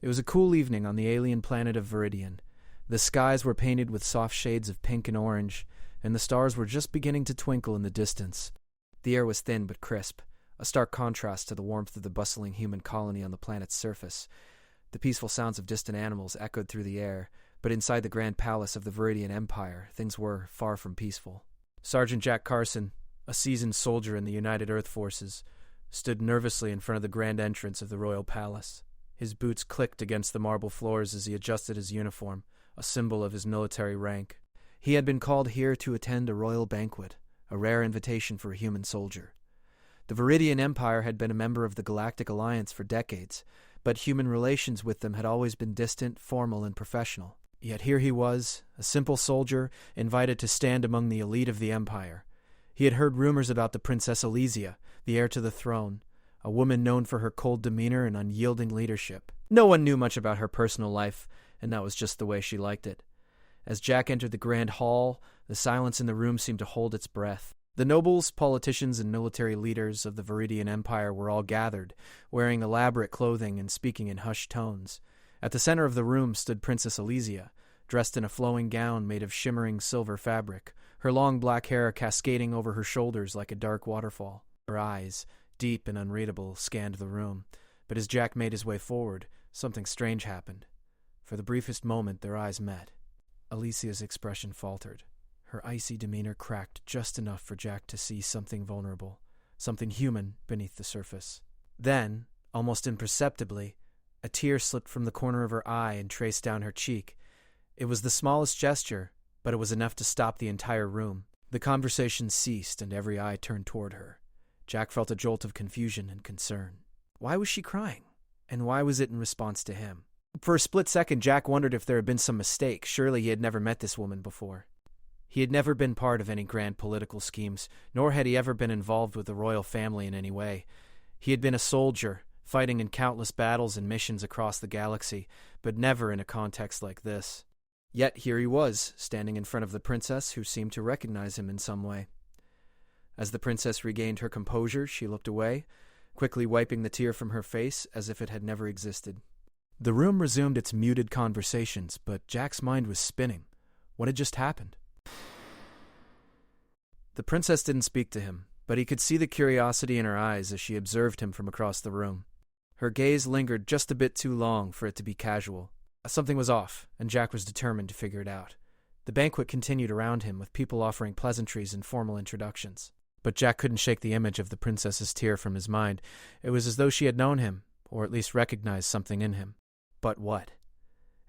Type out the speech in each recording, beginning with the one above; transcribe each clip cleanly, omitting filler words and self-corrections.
It was a cool evening on the alien planet of Viridian. The skies were painted with soft shades of pink and orange, and the stars were just beginning to twinkle in the distance. The air was thin but crisp, a stark contrast to the warmth of the bustling human colony on the planet's surface. The peaceful sounds of distant animals echoed through the air, but inside the grand palace of the Viridian Empire, things were far from peaceful. Sergeant Jack Carson, a seasoned soldier in the United Earth Forces, stood nervously in front of the grand entrance of the royal palace. His boots clicked against the marble floors as he adjusted his uniform, a symbol of his military rank. He had been called here to attend a royal banquet, a rare invitation for a human soldier. The Viridian Empire had been a member of the Galactic Alliance for decades, but human relations with them had always been distant, formal, and professional. Yet here he was, a simple soldier, invited to stand among the elite of the Empire. He had heard rumors about the Princess Elysia, the heir to the throne, a woman known for her cold demeanor and unyielding leadership. No one knew much about her personal life, and that was just the way she liked it. As Jack entered the grand hall, the silence in the room seemed to hold its breath. The nobles, politicians, and military leaders of the Viridian Empire were all gathered, wearing elaborate clothing and speaking in hushed tones. At the center of the room stood Princess Elysia, dressed in a flowing gown made of shimmering silver fabric, her long black hair cascading over her shoulders like a dark waterfall. Her eyes, deep and unreadable, scanned the room, but as Jack made his way forward, something strange happened. For the briefest moment, their eyes met. Elysia's expression faltered. Her icy demeanor cracked just enough for Jack to see something vulnerable, something human beneath the surface. Then, almost imperceptibly, a tear slipped from the corner of her eye and traced down her cheek. It was the smallest gesture, but it was enough to stop the entire room. The conversation ceased and every eye turned toward her. Jack felt a jolt of confusion and concern. Why was she crying? And why was it in response to him? For a split second, Jack wondered if there had been some mistake. Surely he had never met this woman before. He had never been part of any grand political schemes, nor had he ever been involved with the royal family in any way. He had been a soldier, fighting in countless battles and missions across the galaxy, but never in a context like this. Yet here he was, standing in front of the princess, who seemed to recognize him in some way. As the princess regained her composure, she looked away, quickly wiping the tear from her face as if it had never existed. The room resumed its muted conversations, but Jack's mind was spinning. What had just happened? The princess didn't speak to him, but he could see the curiosity in her eyes as she observed him from across the room. Her gaze lingered just a bit too long for it to be casual. Something was off, and Jack was determined to figure it out. The banquet continued around him, with people offering pleasantries and formal introductions. But Jack couldn't shake the image of the princess's tear from his mind. It was as though she had known him, or at least recognized something in him. But what?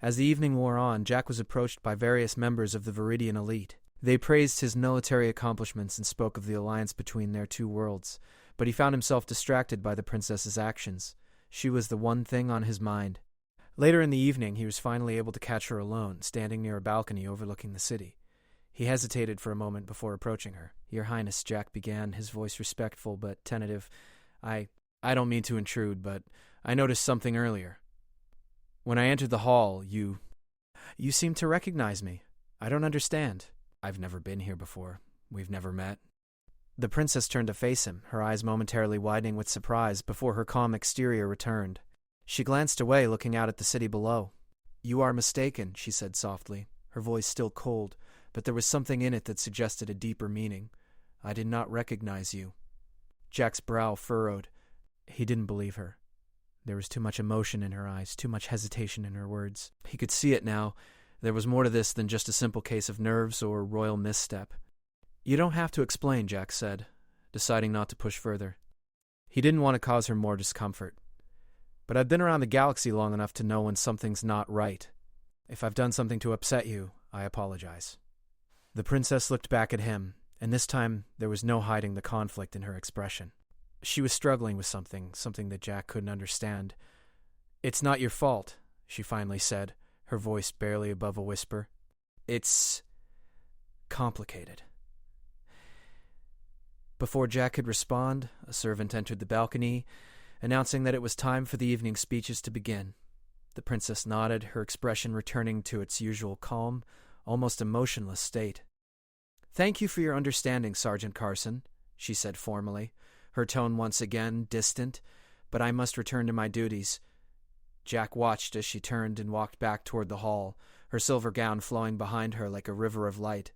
As the evening wore on, Jack was approached by various members of the Viridian elite. They praised his military accomplishments and spoke of the alliance between their two worlds, but he found himself distracted by the princess's actions. She was the one thing on his mind. Later in the evening, he was finally able to catch her alone, standing near a balcony overlooking the city. He hesitated for a moment before approaching her. "Your Highness," Jack began, his voice respectful but tentative. I don't mean to intrude, but I noticed something earlier. When I entered the hall, you seemed to recognize me. I don't understand. I've never been here before. We've never met." The princess turned to face him, her eyes momentarily widening with surprise before her calm exterior returned. She glanced away, looking out at the city below. "You are mistaken," she said softly, her voice still cold, but there was something in it that suggested a deeper meaning. "I did not recognize you." Jack's brow furrowed. He didn't believe her. There was too much emotion in her eyes, too much hesitation in her words. He could see it now. There was more to this than just a simple case of nerves or royal misstep. "You don't have to explain," Jack said, deciding not to push further. He didn't want to cause her more discomfort. "But I've been around the galaxy long enough to know when something's not right. If I've done something to upset you, I apologize." The princess looked back at him, and this time there was no hiding the conflict in her expression. She was struggling with something that Jack couldn't understand. "It's not your fault," she finally said, her voice barely above a whisper. "It's complicated." Before Jack could respond, a servant entered the balcony, announcing that it was time for the evening speeches to begin. The princess nodded, her expression returning to its usual calm, almost emotionless state. "Thank you for your understanding, Sergeant Carson," she said formally, her tone once again distant, "but I must return to my duties. Jack watched as she turned and walked back toward the hall, her silver gown flowing behind her like a river of light.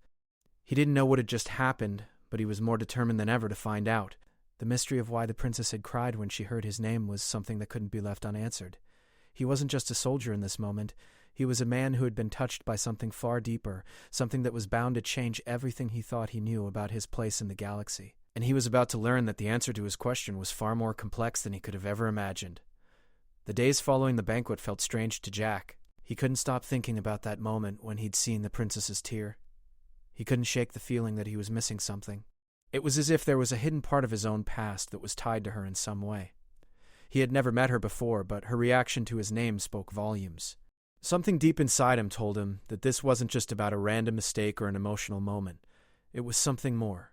He didn't know what had just happened, but he was more determined than ever to find out. The mystery of why the princess had cried when she heard his name was something that couldn't be left unanswered. He wasn't just a soldier in this moment. He was a man who had been touched by something far deeper, something that was bound to change everything he thought he knew about his place in the galaxy. And he was about to learn that the answer to his question was far more complex than he could have ever imagined. The days following the banquet felt strange to Jack. He couldn't stop thinking about that moment when he'd seen the princess's tear. He couldn't shake the feeling that he was missing something. It was as if there was a hidden part of his own past that was tied to her in some way. He had never met her before, but her reaction to his name spoke volumes. Something deep inside him told him that this wasn't just about a random mistake or an emotional moment. It was something more.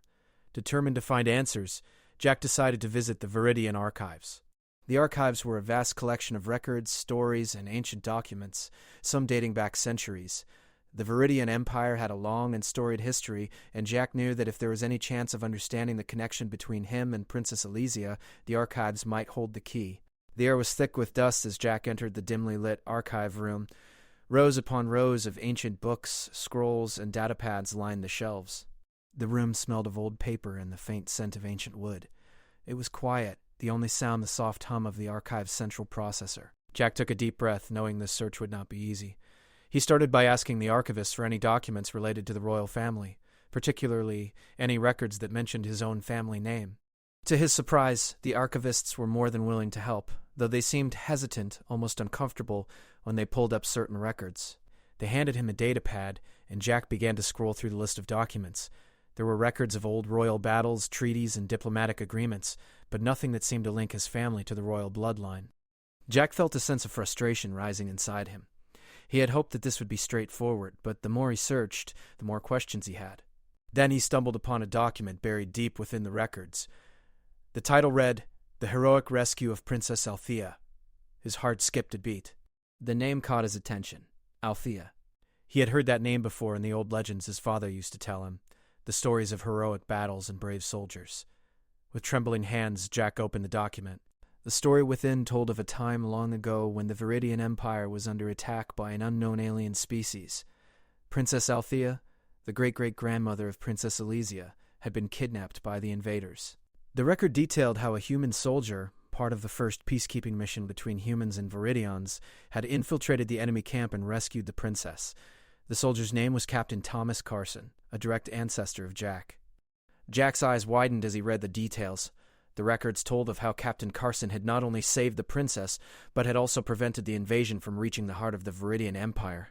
Determined to find answers, Jack decided to visit the Viridian archives. The archives were a vast collection of records, stories, and ancient documents, some dating back centuries. The Viridian Empire had a long and storied history, and Jack knew that if there was any chance of understanding the connection between him and Princess Elysia, the archives might hold the key. The air was thick with dust as Jack entered the dimly lit archive room. Rows upon rows of ancient books, scrolls, and datapads lined the shelves. The room smelled of old paper and the faint scent of ancient wood. It was quiet, the only sound the soft hum of the archive's central processor. Jack took a deep breath, knowing this search would not be easy. He started by asking the archivist for any documents related to the royal family, particularly any records that mentioned his own family name. To his surprise, the archivists were more than willing to help, though they seemed hesitant, almost uncomfortable, when they pulled up certain records. They handed him a datapad, and Jack began to scroll through the list of documents. There were records of old royal battles, treaties, and diplomatic agreements, but nothing that seemed to link his family to the royal bloodline. Jack felt a sense of frustration rising inside him. He had hoped that this would be straightforward, but the more he searched, the more questions he had. Then he stumbled upon a document buried deep within the records. The title read, "The Heroic Rescue of Princess Althea." His heart skipped a beat. The name caught his attention. Althea. He had heard that name before in the old legends his father used to tell him, the stories of heroic battles and brave soldiers. With trembling hands, Jack opened the document. The story within told of a time long ago when the Viridian Empire was under attack by an unknown alien species. Princess Althea, the great-great-grandmother of Princess Elysia, had been kidnapped by the invaders. The record detailed how a human soldier, part of the first peacekeeping mission between humans and Viridians, had infiltrated the enemy camp and rescued the princess. The soldier's name was Captain Thomas Carson, a direct ancestor of Jack. Jack's eyes widened as he read the details. The records told of how Captain Carson had not only saved the princess, but had also prevented the invasion from reaching the heart of the Viridian Empire.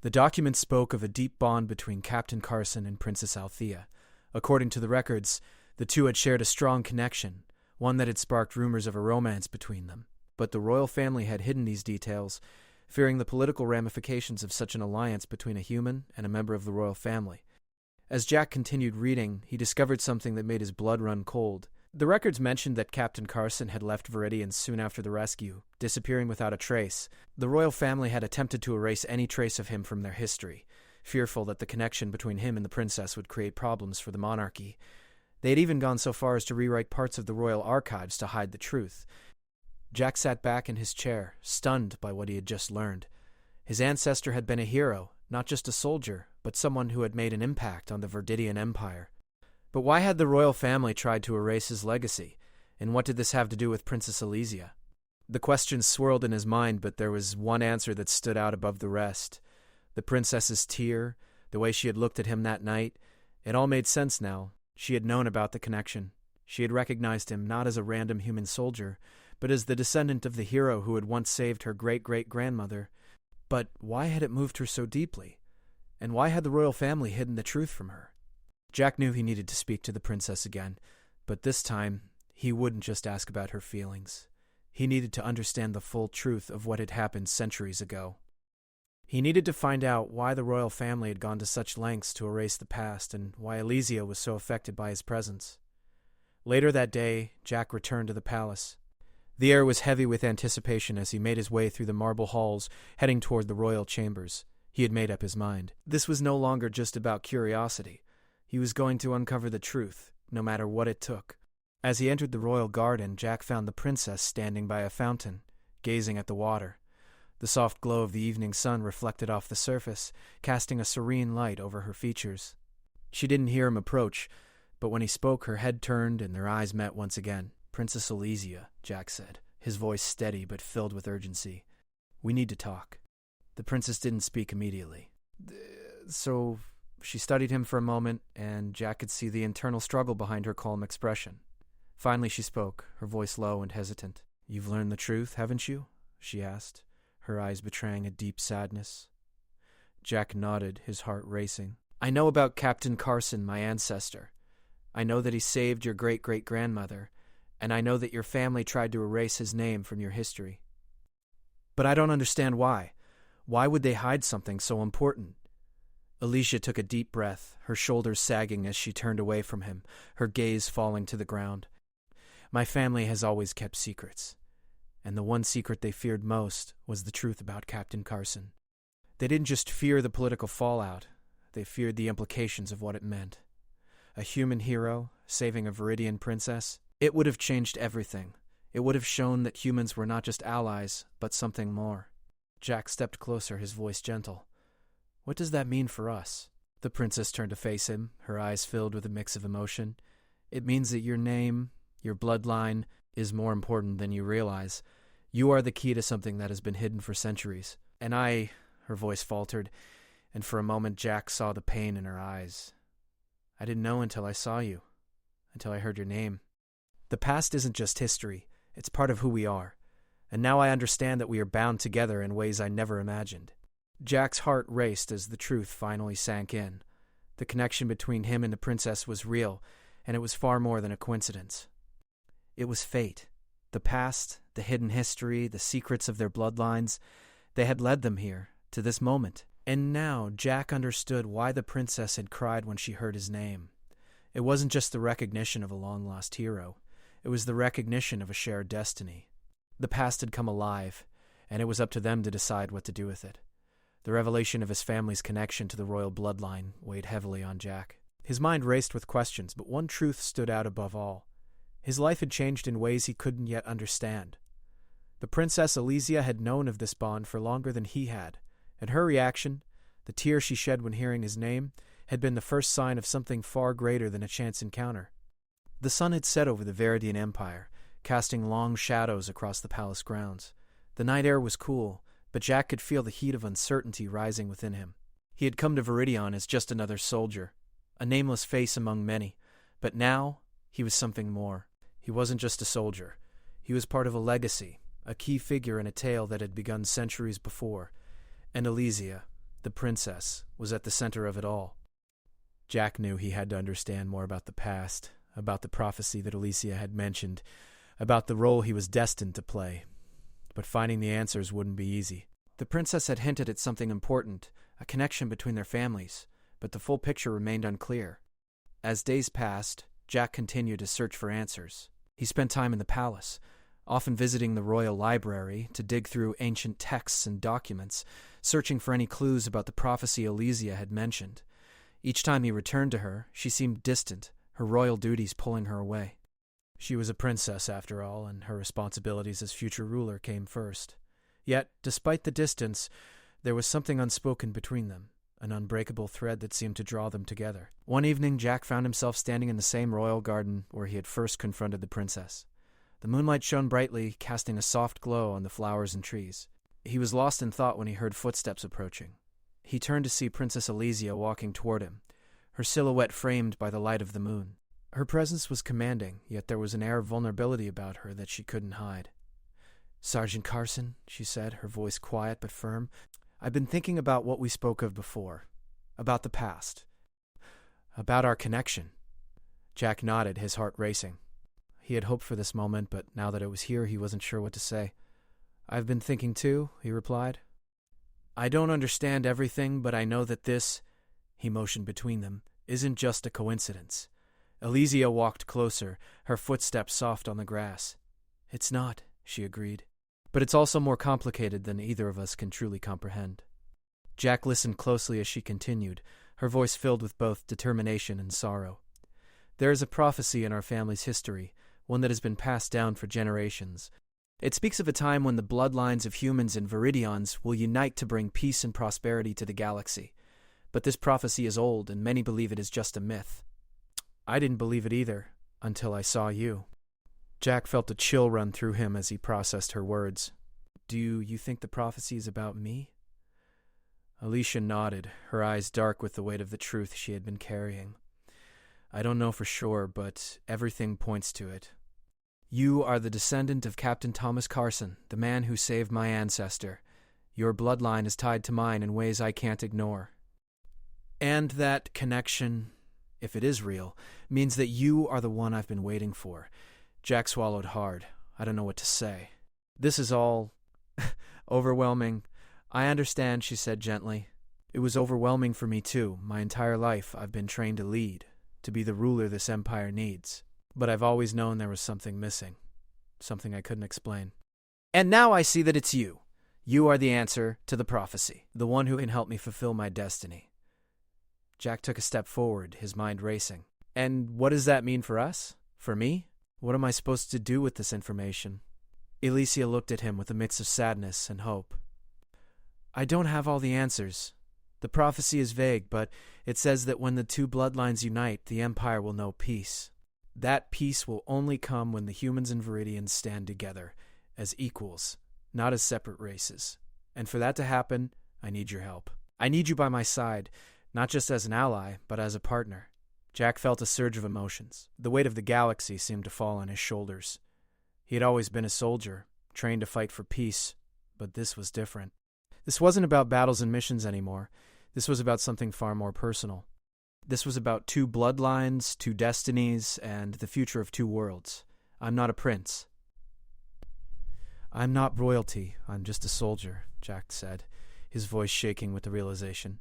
The documents spoke of a deep bond between Captain Carson and Princess Althea. According to the records, the two had shared a strong connection, one that had sparked rumors of a romance between them. But the royal family had hidden these details, fearing the political ramifications of such an alliance between a human and a member of the royal family. As Jack continued reading, he discovered something that made his blood run cold. The records mentioned that Captain Carson had left Viridian soon after the rescue, disappearing without a trace. The royal family had attempted to erase any trace of him from their history, fearful that the connection between him and the princess would create problems for the monarchy. They had even gone so far as to rewrite parts of the royal archives to hide the truth. Jack sat back in his chair, stunned by what he had just learned. His ancestor had been a hero, not just a soldier, but someone who had made an impact on the Viridian Empire. But why had the royal family tried to erase his legacy, and what did this have to do with Princess Elysia? The questions swirled in his mind, but there was one answer that stood out above the rest. The princess's tear, the way she had looked at him that night, it all made sense now. She had known about the connection. She had recognized him not as a random human soldier, but as the descendant of the hero who had once saved her great-great-grandmother. But why had it moved her so deeply? And why had the royal family hidden the truth from her? Jack knew he needed to speak to the princess again, but this time he wouldn't just ask about her feelings. He needed to understand the full truth of what had happened centuries ago. He needed to find out why the royal family had gone to such lengths to erase the past and why Elysia was so affected by his presence. Later that day, Jack returned to the palace. The air was heavy with anticipation as he made his way through the marble halls, heading toward the royal chambers. He had made up his mind. This was no longer just about curiosity. He was going to uncover the truth, no matter what it took. As he entered the royal garden, Jack found the princess standing by a fountain, gazing at the water. The soft glow of the evening sun reflected off the surface, casting a serene light over her features. She didn't hear him approach, but when he spoke, her head turned and their eyes met once again. "Princess Elysia," Jack said, his voice steady but filled with urgency. "We need to talk." The princess didn't speak immediately. So she studied him for a moment, and Jack could see the internal struggle behind her calm expression. Finally she spoke, her voice low and hesitant. "You've learned the truth, haven't you?" she asked, her eyes betraying a deep sadness. Jack nodded, his heart racing. "I know about Captain Carson, my ancestor. I know that he saved your great-great-grandmother, and I know that your family tried to erase his name from your history. But I don't understand why. Why would they hide something so important?" Elysia took a deep breath, her shoulders sagging as she turned away from him, her gaze falling to the ground. "My family has always kept secrets, and the one secret they feared most was the truth about Captain Carson. They didn't just fear the political fallout, they feared the implications of what it meant. A human hero, saving a Viridian princess, it would have changed everything. It would have shown that humans were not just allies, but something more." Jack stepped closer, his voice gentle. "What does that mean for us?" The princess turned to face him, her eyes filled with a mix of emotion. "It means that your name, your bloodline, is more important than you realize. You are the key to something that has been hidden for centuries. And her voice faltered, and for a moment Jack saw the pain in her eyes. "I didn't know until I saw you, until I heard your name. The past isn't just history, it's part of who we are. And now I understand that we are bound together in ways I never imagined." Jack's heart raced as the truth finally sank in. The connection between him and the princess was real, and it was far more than a coincidence. It was fate. The past, the hidden history, the secrets of their bloodlines, they had led them here, to this moment. And now Jack understood why the princess had cried when she heard his name. It wasn't just the recognition of a long-lost hero. It was the recognition of a shared destiny. The past had come alive, and it was up to them to decide what to do with it. The revelation of his family's connection to the royal bloodline weighed heavily on Jack. His mind raced with questions, but one truth stood out above all. His life had changed in ways he couldn't yet understand. The Princess Elysia had known of this bond for longer than he had, and her reaction, the tear she shed when hearing his name, had been the first sign of something far greater than a chance encounter. The sun had set over the Viridian Empire, casting long shadows across the palace grounds. The night air was cool, but Jack could feel the heat of uncertainty rising within him. He had come to Viridian as just another soldier, a nameless face among many, but now he was something more. He wasn't just a soldier. He was part of a legacy, a key figure in a tale that had begun centuries before, and Elysia, the princess, was at the center of it all. Jack knew he had to understand more about the past, about the prophecy that Elysia had mentioned, about the role he was destined to play. But finding the answers wouldn't be easy. The princess had hinted at something important, a connection between their families, but the full picture remained unclear. As days passed, Jack continued to search for answers. He spent time in the palace, often visiting the royal library to dig through ancient texts and documents, searching for any clues about the prophecy Elysia had mentioned. Each time he returned to her, she seemed distant, her royal duties pulling her away. She was a princess, after all, and her responsibilities as future ruler came first. Yet, despite the distance, there was something unspoken between them, an unbreakable thread that seemed to draw them together. One evening, Jack found himself standing in the same royal garden where he had first confronted the princess. The moonlight shone brightly, casting a soft glow on the flowers and trees. He was lost in thought when he heard footsteps approaching. He turned to see Princess Elysia walking toward him, her silhouette framed by the light of the moon. Her presence was commanding, yet there was an air of vulnerability about her that she couldn't hide. "Sergeant Carson," she said, her voice quiet but firm, "I've been thinking about what we spoke of before, about the past, about our connection." Jack nodded, his heart racing. He had hoped for this moment, but now that it was here, he wasn't sure what to say. "I've been thinking too," he replied. "I don't understand everything, but I know that this," he motioned between them, "isn't just a coincidence." Elysia walked closer, her footsteps soft on the grass. "It's not," she agreed. "But it's also more complicated than either of us can truly comprehend." Jack listened closely as she continued, her voice filled with both determination and sorrow. "There is a prophecy in our family's history, one that has been passed down for generations. It speaks of a time when the bloodlines of humans and Viridians will unite to bring peace and prosperity to the galaxy. But this prophecy is old, and many believe it is just a myth. I didn't believe it either, until I saw you. Jack felt a chill run through him as he processed her words. Do you think the prophecy is about me? Alicia nodded, her eyes dark with the weight of the truth she had been carrying. I don't know for sure, but everything points to it. You are the descendant of Captain Thomas Carson, the man who saved my ancestor. Your bloodline is tied to mine in ways I can't ignore. And that connection, if it is real, means that you are the one I've been waiting for. Jack swallowed hard. I don't know what to say. This is all overwhelming. I understand, she said gently. It was overwhelming for me too. My entire life I've been trained to lead, to be the ruler this empire needs. But I've always known there was something missing, something I couldn't explain. And now I see that it's you. You are the answer to the prophecy, the one who can help me fulfill my destiny. Jack took a step forward, his mind racing. And what does that mean for us? For me? What am I supposed to do with this information? Alicia looked at him with a mix of sadness and hope. I don't have all the answers. The prophecy is vague, but it says that when the two bloodlines unite, the Empire will know peace. That peace will only come when the humans and Viridians stand together, as equals, not as separate races. And for that to happen, I need your help. I need you by my side, not just as an ally, but as a partner. Jack felt a surge of emotions. The weight of the galaxy seemed to fall on his shoulders. He had always been a soldier, trained to fight for peace, but this was different. This wasn't about battles and missions anymore. This was about something far more personal. This was about two bloodlines, two destinies, and the future of two worlds. I'm not a prince. I'm not royalty. I'm just a soldier, Jack said, his voice shaking with the realization.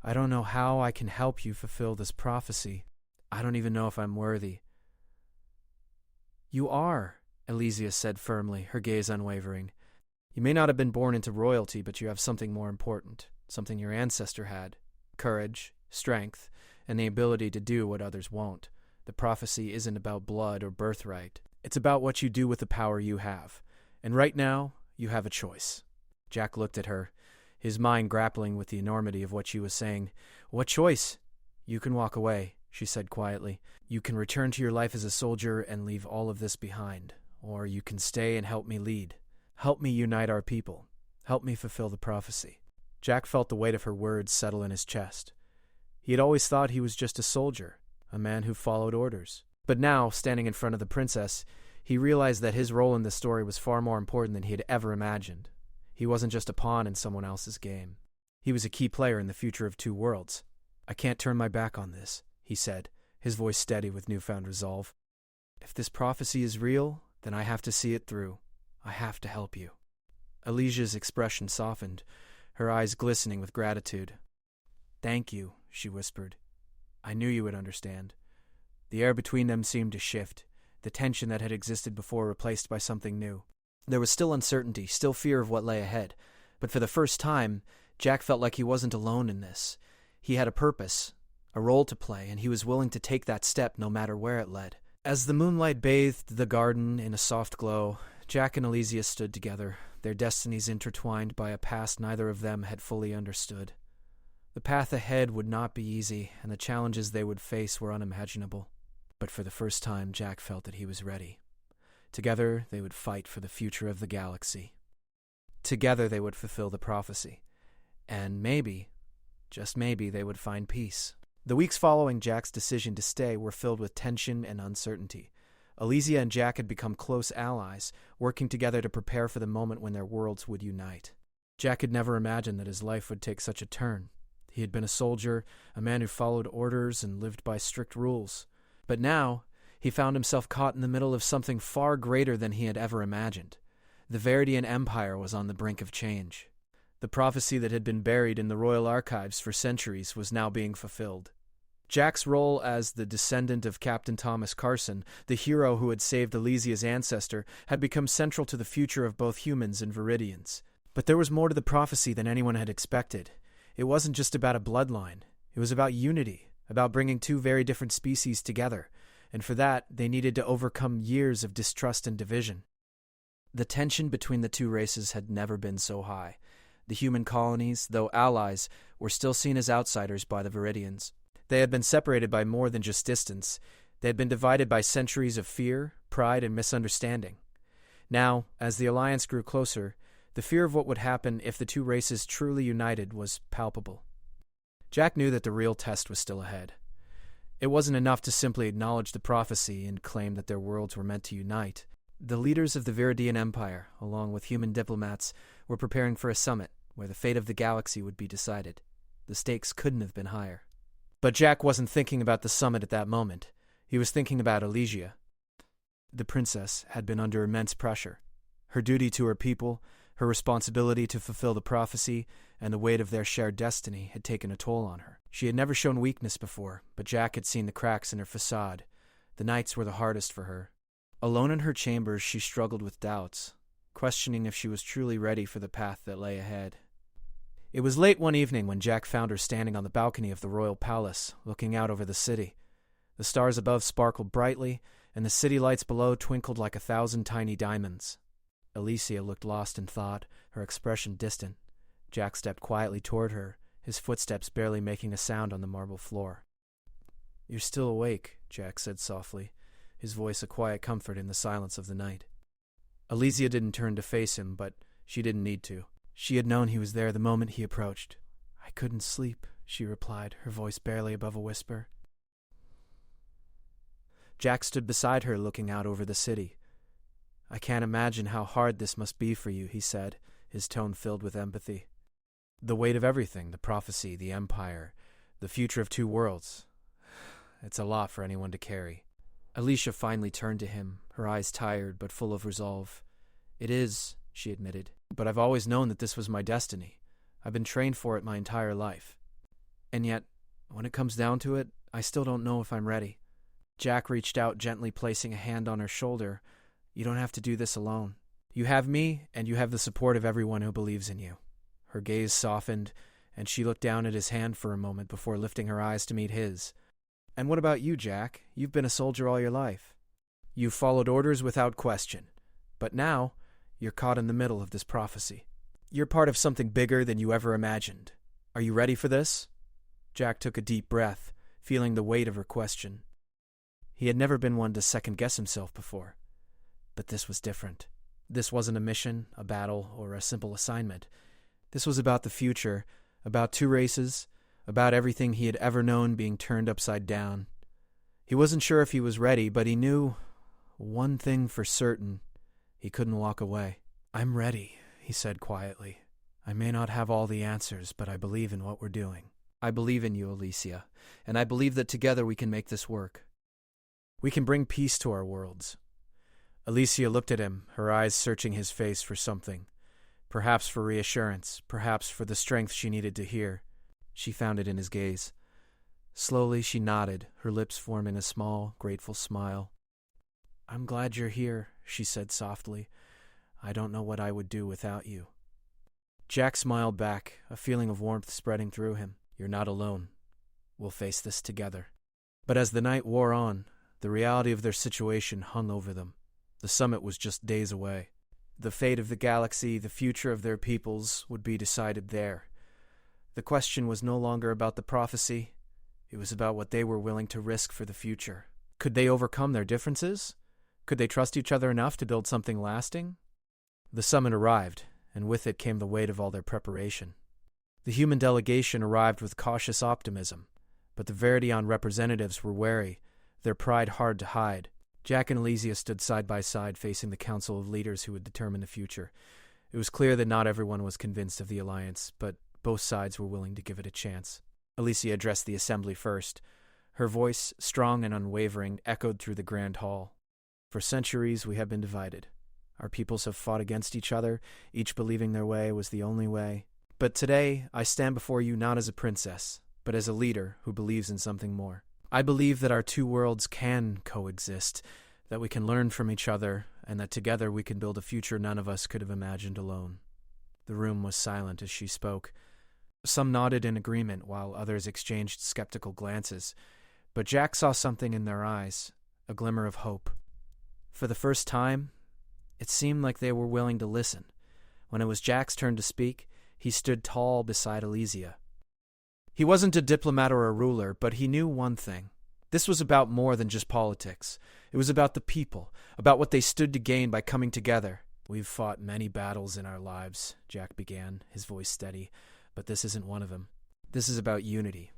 I don't know how I can help you fulfill this prophecy. I don't even know if I'm worthy. You are, Alicia said firmly, her gaze unwavering. You may not have been born into royalty, but you have something more important, something your ancestor had. Courage, strength, and the ability to do what others won't. The prophecy isn't about blood or birthright. It's about what you do with the power you have. And right now, you have a choice. Jack looked at her, his mind grappling with the enormity of what she was saying. What choice? You can walk away, she said quietly. You can return to your life as a soldier and leave all of this behind. Or you can stay and help me lead. Help me unite our people. Help me fulfill the prophecy. Jack felt the weight of her words settle in his chest. He had always thought he was just a soldier, a man who followed orders. But now, standing in front of the princess, he realized that his role in the story was far more important than he had ever imagined. He wasn't just a pawn in someone else's game. He was a key player in the future of two worlds. I can't turn my back on this, he said, his voice steady with newfound resolve. If this prophecy is real, then I have to see it through. I have to help you. Alicia's expression softened, her eyes glistening with gratitude. Thank you, she whispered. I knew you would understand. The air between them seemed to shift, the tension that had existed before replaced by something new. There was still uncertainty, still fear of what lay ahead, but for the first time, Jack felt like he wasn't alone in this. He had a purpose, a role to play, and he was willing to take that step no matter where it led. As the moonlight bathed the garden in a soft glow, Jack and Alicia stood together, their destinies intertwined by a past neither of them had fully understood. The path ahead would not be easy, and the challenges they would face were unimaginable. But for the first time, Jack felt that he was ready. Together, they would fight for the future of the galaxy. Together, they would fulfill the prophecy. And maybe, just maybe, they would find peace. The weeks following Jack's decision to stay were filled with tension and uncertainty. Alicia and Jack had become close allies, working together to prepare for the moment when their worlds would unite. Jack had never imagined that his life would take such a turn. He had been a soldier, a man who followed orders and lived by strict rules. But now, he found himself caught in the middle of something far greater than he had ever imagined. The Viridian Empire was on the brink of change. The prophecy that had been buried in the royal archives for centuries was now being fulfilled. Jack's role as the descendant of Captain Thomas Carson, the hero who had saved Alicia's ancestor, had become central to the future of both humans and Viridians. But there was more to the prophecy than anyone had expected. It wasn't just about a bloodline. It was about unity, about bringing two very different species together, and for that, they needed to overcome years of distrust and division. The tension between the two races had never been so high. The human colonies, though allies, were still seen as outsiders by the Viridians. They had been separated by more than just distance. They had been divided by centuries of fear, pride, and misunderstanding. Now, as the alliance grew closer, the fear of what would happen if the two races truly united was palpable. Jack knew that the real test was still ahead. It wasn't enough to simply acknowledge the prophecy and claim that their worlds were meant to unite. The leaders of the Viridian Empire, along with human diplomats, were preparing for a summit where the fate of the galaxy would be decided. The stakes couldn't have been higher. But Jack wasn't thinking about the summit at that moment. He was thinking about Elysia. The princess had been under immense pressure. Her duty to her people, her responsibility to fulfill the prophecy, and the weight of their shared destiny had taken a toll on her. She had never shown weakness before, but Jack had seen the cracks in her facade. The nights were the hardest for her. Alone in her chambers, she struggled with doubts, questioning if she was truly ready for the path that lay ahead. It was late one evening when Jack found her standing on the balcony of the royal palace, looking out over the city. The stars above sparkled brightly, and the city lights below twinkled like 1,000 tiny diamonds. Elysia looked lost in thought, her expression distant. Jack stepped quietly toward her, his footsteps barely making a sound on the marble floor. "You're still awake," Jack said softly, his voice a quiet comfort in the silence of the night. Elysia didn't turn to face him, but she didn't need to. She had known he was there the moment he approached. "I couldn't sleep," she replied, her voice barely above a whisper. Jack stood beside her, looking out over the city. "I can't imagine how hard this must be for you," he said, his tone filled with empathy. "The weight of everything, the prophecy, the empire, the future of two worlds. It's a lot for anyone to carry." Elysia finally turned to him, her eyes tired but full of resolve. "It is," she admitted, "but I've always known that this was my destiny. I've been trained for it my entire life. And yet, when it comes down to it, I still don't know if I'm ready." Jack reached out, gently placing a hand on her shoulder. "You don't have to do this alone. You have me, and you have the support of everyone who believes in you." Her gaze softened, and she looked down at his hand for a moment before lifting her eyes to meet his. "And what about you, Jack? You've been a soldier all your life. You've followed orders without question. But now, you're caught in the middle of this prophecy. You're part of something bigger than you ever imagined. Are you ready for this?" Jack took a deep breath, feeling the weight of her question. He had never been one to second-guess himself before. But this was different. This wasn't a mission, a battle, or a simple assignment. This was about the future, about two races, about everything he had ever known being turned upside down. He wasn't sure if he was ready, but he knew one thing for certain. He couldn't walk away. "I'm ready," he said quietly. "I may not have all the answers, but I believe in what we're doing. I believe in you, Elysia, and I believe that together we can make this work. We can bring peace to our worlds." Elysia looked at him, her eyes searching his face for something. Perhaps for reassurance, perhaps for the strength she needed to hear. She found it in his gaze. Slowly she nodded, her lips forming a small, grateful smile. "I'm glad you're here," she said softly. "I don't know what I would do without you." Jack smiled back, a feeling of warmth spreading through him. "You're not alone. We'll face this together." But as the night wore on, the reality of their situation hung over them. The summit was just days away. The fate of the galaxy, the future of their peoples, would be decided there. The question was no longer about the prophecy. It was about what they were willing to risk for the future. Could they overcome their differences? Could they trust each other enough to build something lasting? The summit arrived, and with it came the weight of all their preparation. The human delegation arrived with cautious optimism, but the Viridian representatives were wary, their pride hard to hide. Jack and Elysia stood side by side facing the council of leaders who would determine the future. It was clear that not everyone was convinced of the alliance, but both sides were willing to give it a chance. Elysia addressed the assembly first. Her voice, strong and unwavering, echoed through the grand hall. "For centuries we have been divided. Our peoples have fought against each other, each believing their way was the only way. But today I stand before you not as a princess, but as a leader who believes in something more. I believe that our two worlds can coexist, that we can learn from each other, and that together we can build a future none of us could have imagined alone." The room was silent as she spoke. Some nodded in agreement, while others exchanged skeptical glances. But Jack saw something in their eyes, a glimmer of hope. For the first time, It seemed like they were willing to listen. When it was Jack's turn to speak, he stood tall beside Elysia. He wasn't a diplomat or a ruler, but he knew one thing. This was about more than just politics. It was about the people, about what they stood to gain by coming together. "We've fought many battles in our lives," Jack began, his voice steady, "but this isn't one of them. This is about unity.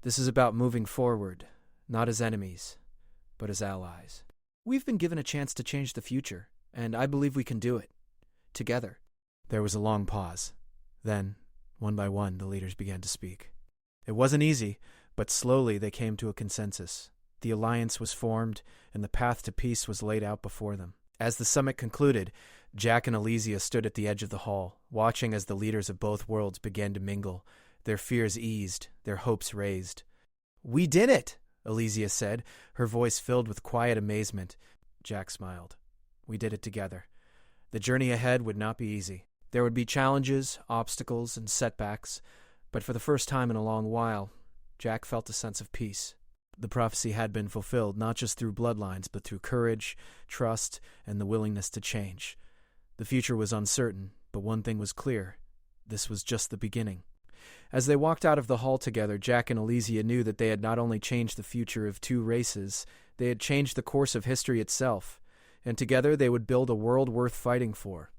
This is about moving forward, not as enemies, but as allies. We've been given a chance to change the future, and I believe we can do it. Together." There was a long pause. Then, one by one, the leaders began to speak. It wasn't easy, but slowly they came to a consensus. The alliance was formed, and the path to peace was laid out before them. As the summit concluded, Jack and Elysia stood at the edge of the hall, watching as the leaders of both worlds began to mingle, their fears eased, their hopes raised. "We did it!" Elysia said, her voice filled with quiet amazement. Jack smiled. "We did it together. The journey ahead would not be easy. There would be challenges, obstacles, and setbacks, but for the first time in a long while, Jack felt a sense of peace. The prophecy had been fulfilled not just through bloodlines, but through courage, trust, and the willingness to change. The future was uncertain, but one thing was clear. This was just the beginning. As they walked out of the hall together, Jack and Elysia knew that they had not only changed the future of two races, they had changed the course of history itself, and together they would build a world worth fighting for.